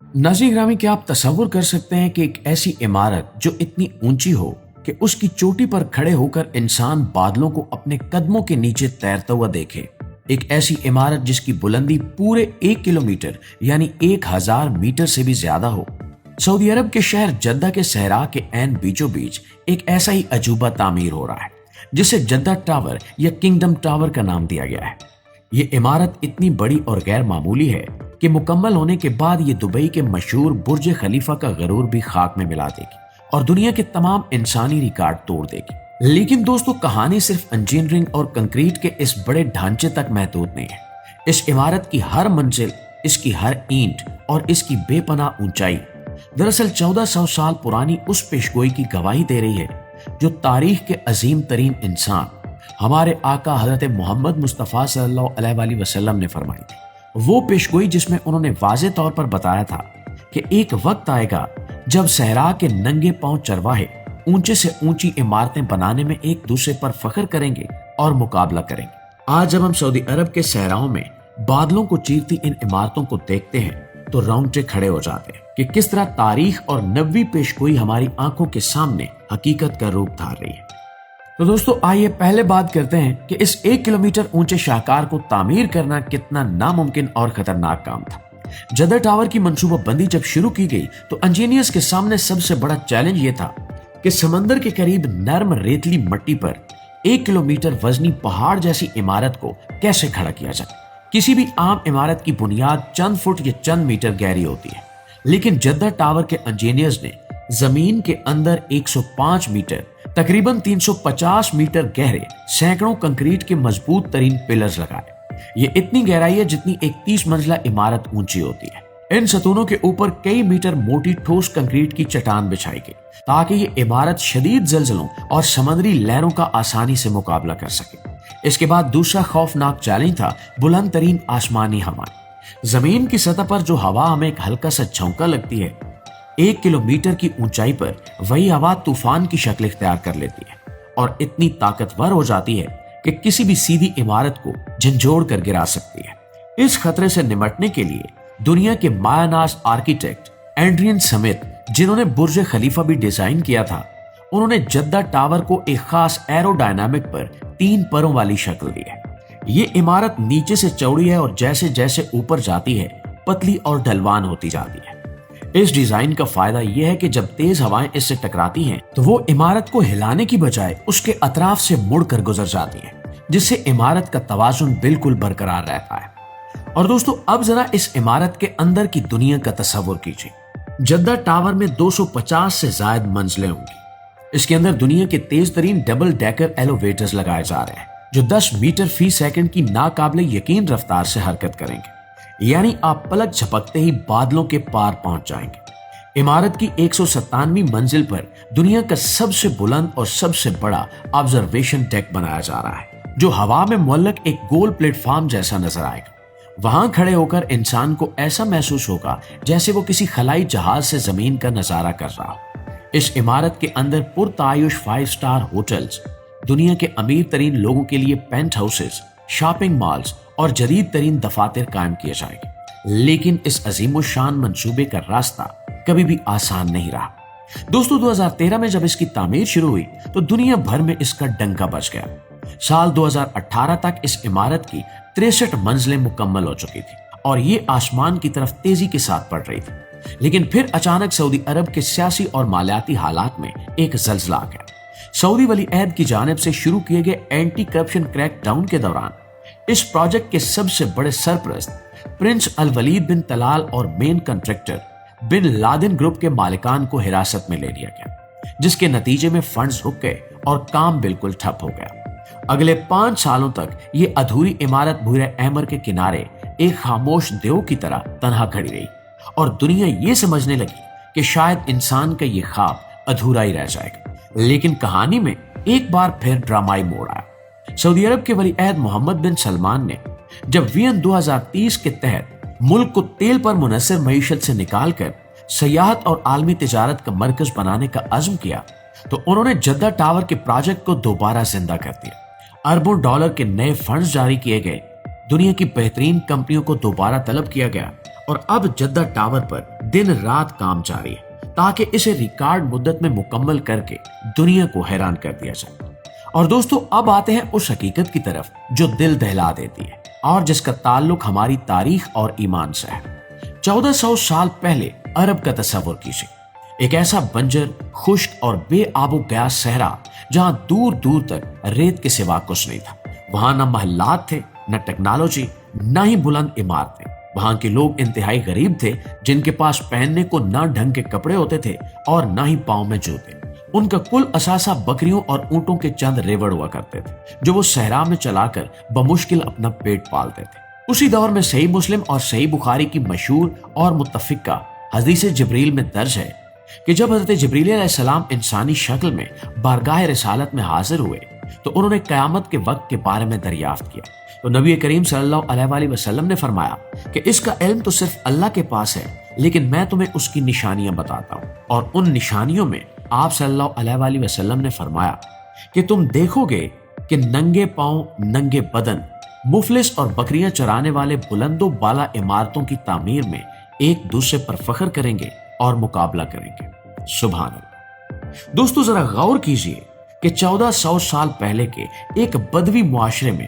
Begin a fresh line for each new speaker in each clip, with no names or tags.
नाज़रीन ग्रामी, क्या आप तसव्वुर कर सकते हैं कि एक ऐसी इमारत जो इतनी ऊंची हो कि उसकी चोटी पर खड़े होकर इंसान बादलों को अपने कदमों के नीचे तैरता हुआ देखे। एक ऐसी इमारत जिसकी बुलंदी पूरे 1 किलोमीटर यानी 1000 मीटर से भी ज्यादा हो। सऊदी अरब के शहर जद्दा के सहरा के ऐन बीचों बीच एक ऐसा ही अजूबा तामीर हो रहा है जिसे जद्दा टावर या किंगडम टावर का नाम दिया गया है। ये इमारत इतनी बड़ी और गैर मामूली है कि मुकम्मल होने के बाद ये दुबई के मशहूर बुर्ज खलीफा का गरूर भी खाक में मिला देगी और दुनिया के तमाम इंसानी रिकॉर्ड तोड़ देगी। लेकिन दोस्तों, कहानी सिर्फ इंजीनियरिंग और कंक्रीट के इस बड़े ढांचे तक महदूद नहीं है। इस इमारत की हर मंजिल, इसकी हर ईंट और इसकी बेपनाह ऊंचाई दरअसल 1400 साल पुरानी उस पेशगोई की गवाही दे रही है जो तारीख के अजीम तरीन इंसान हमारे आका हजरत मोहम्मद मुस्तफ़ा सल्लल्लाहु अलैहि वसल्लम ने फरमाई थी। वो पेशगोई जिसमें उन्होंने वाज़े तौर पर बताया था कि एक वक्त आएगा जब सहरा के नंगे पांव चरवाहे ऊंचे से ऊंची इमारतें बनाने में एक दूसरे पर फख्र करेंगे और मुकाबला करेंगे। आज जब हम सऊदी अरब के सहराओं में बादलों को चीरती इन इमारतों को देखते हैं तो रोंगटे खड़े हो जाते हैं कि किस तरह तारीख और नबवी पेशगोई हमारी आंखों के सामने हकीकत का रूप धार रही है। तो दोस्तों, आइए पहले बात करते हैं कि इस 1 किलोमीटर ऊंचे शाहकार को तामीर करना कितना नामुमकिन और खतरनाक काम था। जद्दा टावर की मंसूबाबंदी जब शुरू की गई तो इंजीनियर्स के सामने सबसे बड़ा चैलेंज ये था कि समंदर के करीब नर्म रेतली मिट्टी पर 1 किलोमीटर वजनी पहाड़ जैसी इमारत को कैसे खड़ा किया जाए। किसी भी आम इमारत की बुनियाद चंद फुट या चंद मीटर गहरी होती है, लेकिन जद्दा टावर के इंजीनियर्स ने जमीन के अंदर 105 मीटर तकरीबन 350 मीटर गहरे सैकड़ों कंक्रीट के मजबूत तरीन पिलर्स लगाए। ये इतनी गहराई है जितनी एक 30 मंजिला इमारत ऊंची होती है। इन सतूनों के ऊपर कई मीटर मोटी ठोस कंक्रीट की चट्टान बिछाई गई ताकि ये इमारत शदीद जलजलों और समुद्री लहरों का आसानी से मुकाबला कर सके। इसके बाद दूसरा खौफनाक चैलेंज था बुलंद तरीन आसमानी हवाएं। जमीन की सतह पर जो हवा हमें एक हल्का सा झोंका लगती है, 1 किलोमीटर की ऊंचाई पर वही हवा तूफान की शक्ल इख्तियार कर लेती है और इतनी ताकतवर हो जाती है कि किसी भी सीधी इमारत को झंझोड़ कर गिरा सकती है। इस खतरे से निपटने के लिए दुनिया के मायानाज आर्किटेक्ट एड्रियन समिथ, जिन्होंने बुर्ज खलीफा भी डिजाइन किया था, उन्होंने जद्दा टावर को एक खास एरोडायनामिक पर 3 परों वाली शक्ल दी है। ये इमारत नीचे से चौड़ी है और जैसे जैसे ऊपर जाती है पतली और ढलवान होती जाती है। इस डिजाइन का फायदा यह है कि जब तेज हवाएं इससे टकराती हैं तो वो इमारत को हिलाने की बजाय उसके अतराफ से मुड़कर गुजर जाती हैं, जिससे इमारत का तवाजुन बिल्कुल बरकरार रहता है। और दोस्तों, अब जरा इस इमारत के अंदर की दुनिया का तस्वुर कीजिए। जद्दा टावर में 250 से ज्यादा मंजिलें होंगी। इसके अंदर दुनिया के तेज तरीन डबल डेकर एलिवेटर्स लगाए जा रहे हैं जो 10 मीटर फी सेकंड की नाकाबिले यकीन रफ्तार से हरकत करेंगे, यानी आप पलक झपकते ही बादलों के पार पहुंच जाएंगे। इमारत की 197वीं मंजिल पर दुनिया का सबसे बुलंद और सबसे बड़ा ऑब्जर्वेशन डेक बनाया जा रहा है जो हवा में मुअल्लक एक गोल प्लेटफॉर्म जैसा नजर आएगा। वहां खड़े होकर इंसान को ऐसा महसूस होगा जैसे वो किसी खलाई जहाज से जमीन का नजारा कर रहा हो। इस इमारत के अंदर पुरतायुश 5 स्टार होटल्स, दुनिया के अमीर तरीन लोगों के लिए पेंट हाउसेस, शॉपिंग मॉल्स और जदीद तरीन दफातर कायम किए जाएंगे। लेकिन इस अजीम शान मंसूबे का रास्ता कभी भी आसान नहीं रहा। दोस्तों, 2013 में जब इसकी तामीर शुरू हुई तो दुनिया भर में इसका डंका बज गया। साल 2018 तक इस इमारत की 63 मंजिलें मुकम्मल हो चुकी थी और ये आसमान की तरफ तेजी के साथ बढ़ रही थी। लेकिन फिर अचानक सऊदी अरब के सियासी और मालियाती हालात में एक जल्जला आ गया। सऊदी वली अहद की जानिब से शुरू किए गए एंटी करप्शन क्रैक डाउन के दौरान इस प्रोजेक्ट के सबसे बड़े सरपरस्त prince Al Waleed bin Talal और main contractor bin Laden group के मालिकान को हिरासत में ले लिया गया, जिसके नतीजे में फंड्स रुक गए और काम बिल्कुल ठप हो गया। अगले 5 सालों तक ये अधूरी इमारत भूरे अहमर के किनारे एक खामोश देव की तरह तनहा खड़ी रही और दुनिया ये समझने लगी कि शायद इंसान का ये ख्वाब अधूरा ही रह जाएगा। लेकिन कहानी में एक बार फिर ड्रामाई मोड़ आया। सऊदी अरब के वली अहद मोहम्मद बिन सलमान ने जब वियन 2030 के तहत मुल्क को तेल पर मुनहसर मईशत से निकालकर सयाहत और आलमी तिजारत का मरकज बनाने का अज़्म किया तो उन्होंने जद्दा टावर के प्रोजेक्ट को दोबारा जिंदा कर दिया। अरबों डॉलर के नए फंड्स जारी किए गए, दुनिया की बेहतरीन कंपनियों को दोबारा तलब किया गया اور اب جدہ ٹاور پر دن رات کام جاری ہے تاکہ اسے ریکارڈ مدت میں مکمل کر کے دنیا کو حیران کر دیا جائے۔ اور دوستو اب آتے ہیں اس حقیقت کی طرف جو دل دہلا دیتی ہے اور جس کا تعلق ہماری تاریخ اور ایمان سے ہے۔ 1400 سال پہلے عرب کا تصور کیجیے، ایک ایسا بنجر، خشک اور بے آب و گیاس صحرا جہاں دور دور تک ریت کے سوا کچھ نہیں تھا۔ وہاں نہ محلات تھے، نہ ٹیکنالوجی، نہ ہی بلند عمارتیں۔ وہاں کے لوگ انتہائی غریب تھے، جن کے پاس پہننے کو نہ ڈھنگ کے کپڑے ہوتے تھے اور نہ ہی پاؤں میں جوتے۔ ان کا کل اثاثہ بکریوں اور اونٹوں کے چند ریوڑ ہوا کرتے تھے جو وہ صحرا میں چلا کر بمشکل اپنا پیٹ پالتے تھے۔ اسی دور میں صحیح مسلم اور صحیح بخاری کی مشہور اور متفقہ حدیث جبریل میں درج ہے کہ جب حضرت جبریل علیہ السلام انسانی شکل میں بارگاہ رسالت میں حاضر ہوئے تو انہوں نے قیامت کے وقت کے بارے میں دریافت کیا، تو نبی کریم صلی اللہ علیہ وآلہ وسلم نے فرمایا کہ اس کا علم تو صرف اللہ کے پاس ہے، لیکن میں تمہیں اس کی نشانیاں بتاتا ہوں۔ اور ان نشانیوں میں آپ صلی اللہ علیہ وآلہ وسلم نے فرمایا کہ تم دیکھو گے کہ ننگے پاؤں، ننگے بدن، مفلس اور بکریاں چرانے والے بلند و بالا عمارتوں کی تعمیر میں ایک دوسرے پر فخر کریں گے اور مقابلہ کریں گے۔ سبحان اللہ۔ دوستو ذرا غور کیجئے کہ 1400 سال پہلے کے ایک بدوی معاشرے میں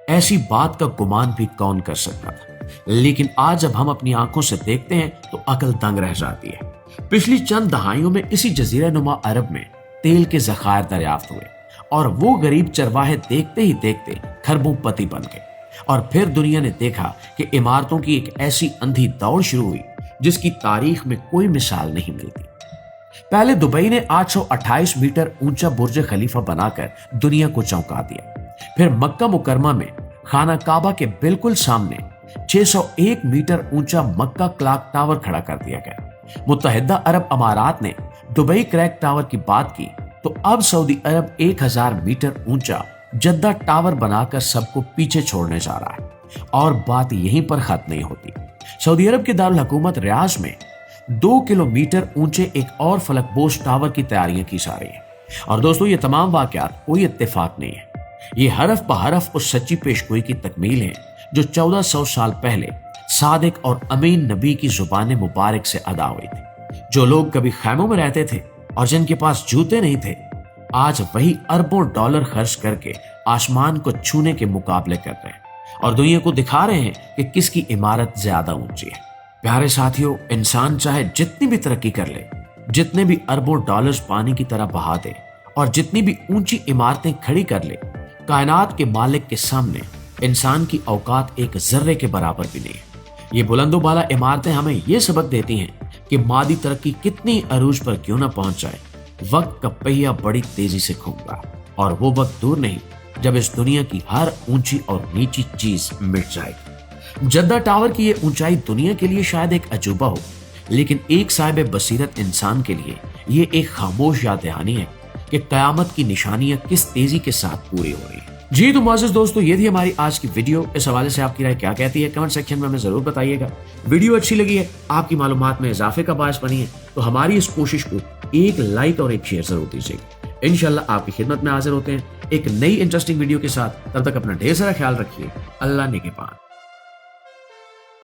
ایسی بات کا گمان بھی کون کر سکتا تھا، لیکن آج جب ہم اپنی آنکھوں سے دیکھتے ہیں تو عقل دنگ رہ جاتی ہے۔ پچھلی چند دہائیوں میں اسی جزیرہ نما عرب میں تیل کے ذخائر دریافت ہوئے اور وہ غریب چرواہے دیکھتے ہی دیکھتے کھربوں پتی بن گئے، اور پھر دنیا نے دیکھا کہ عمارتوں کی ایک ایسی اندھی دوڑ شروع ہوئی جس کی تاریخ میں کوئی مثال نہیں ملتی۔ پہلے دبئی نے 828 میٹر اونچا برج خلیفہ بنا کر دنیا کو چونکا دیا، پھر مکہ مکرمہ میں خانہ کعبہ کے بالکل سامنے 601 میٹر اونچا مکہ کلاک ٹاور کھڑا کر دیا گیا۔ متحدہ عرب امارات نے دبئی کریک ٹاور کی بات کی تو اب سعودی عرب 1000 میٹر اونچا جدہ ٹاور بنا کر سب کو پیچھے چھوڑنے جا رہا ہے، اور بات یہیں پر ختم نہیں ہوتی۔ سعودی عرب کے دارالحکومت ریاض میں 2 کلومیٹر اونچے ایک اور فلک بوش ٹاور کی تیاریاں کی جا رہی ہیں۔ اور دوستو یہ تمام واقعات کوئی اتفاق نہیں ہے، یہ حرف بحرف اس سچی پیشگوئی کی تکمیل ہے جو 1400 سال پہلے صادق اور امین نبی کی زبان مبارک سے ادا ہوئی تھی۔ جو لوگ کبھی خیموں میں رہتے تھے اور جن کے پاس جوتے نہیں تھے، آج وہی اربوں ڈالر خرچ کر کے آسمان کو چھونے کے مقابلے کر رہے ہیں اور دنیا کو دکھا رہے ہیں کہ کس کی عمارت زیادہ اونچی ہے۔ پیارے ساتھیوں، انسان چاہے جتنی بھی ترقی کر لے، جتنے بھی اربوں ڈالرز پانی کی طرح بہا دے اور جتنی بھی اونچی عمارتیں کھڑی کر لے، کائنات کے مالک کے سامنے انسان کی اوقات ایک ذرے کے برابر بھی نہیں ہے۔ یہ بلند و بالا عمارتیں ہمیں یہ سبق دیتی ہیں کہ مادی ترقی کتنی عروج پر کیوں نہ پہنچ جائے، وقت کا پہیہ بڑی تیزی سے گھومتا ہے، اور وہ وقت دور نہیں جب اس دنیا کی ہر اونچی اور نیچی چیز مٹ جائے گی۔ جدہ ٹاور کی یہ اونچائی دنیا کے لیے شاید ایک عجوبہ ہو، لیکن ایک صاحب بصیرت انسان کے لیے یہ ایک خاموش یاد دہانی ہے کہ قیامت کی نشانیاں کس تیزی کے ساتھ پوری ہو رہی ہیں۔ جی تو معزز دوستو، یہ تھی ہماری آج کی ویڈیو۔ اس حوالے سے آپ کی رائے کیا کہتی ہے کمنٹ سیکشن میں ہمیں ضرور بتائیے گا۔ ویڈیو اچھی لگی ہے، آپ کی معلومات میں اضافے کا باعث بنی ہے تو ہماری اس کوشش کو ایک لائک اور ایک شیئر ضرور دیجیے گا۔ انشاءاللہ آپ کی خدمت میں حاضر ہوتے ہیں ایک نئی انٹرسٹنگ ویڈیو کے ساتھ۔ تب تک اپنا ڈھیر سارا خیال رکھیے۔ اللہ نگہبان۔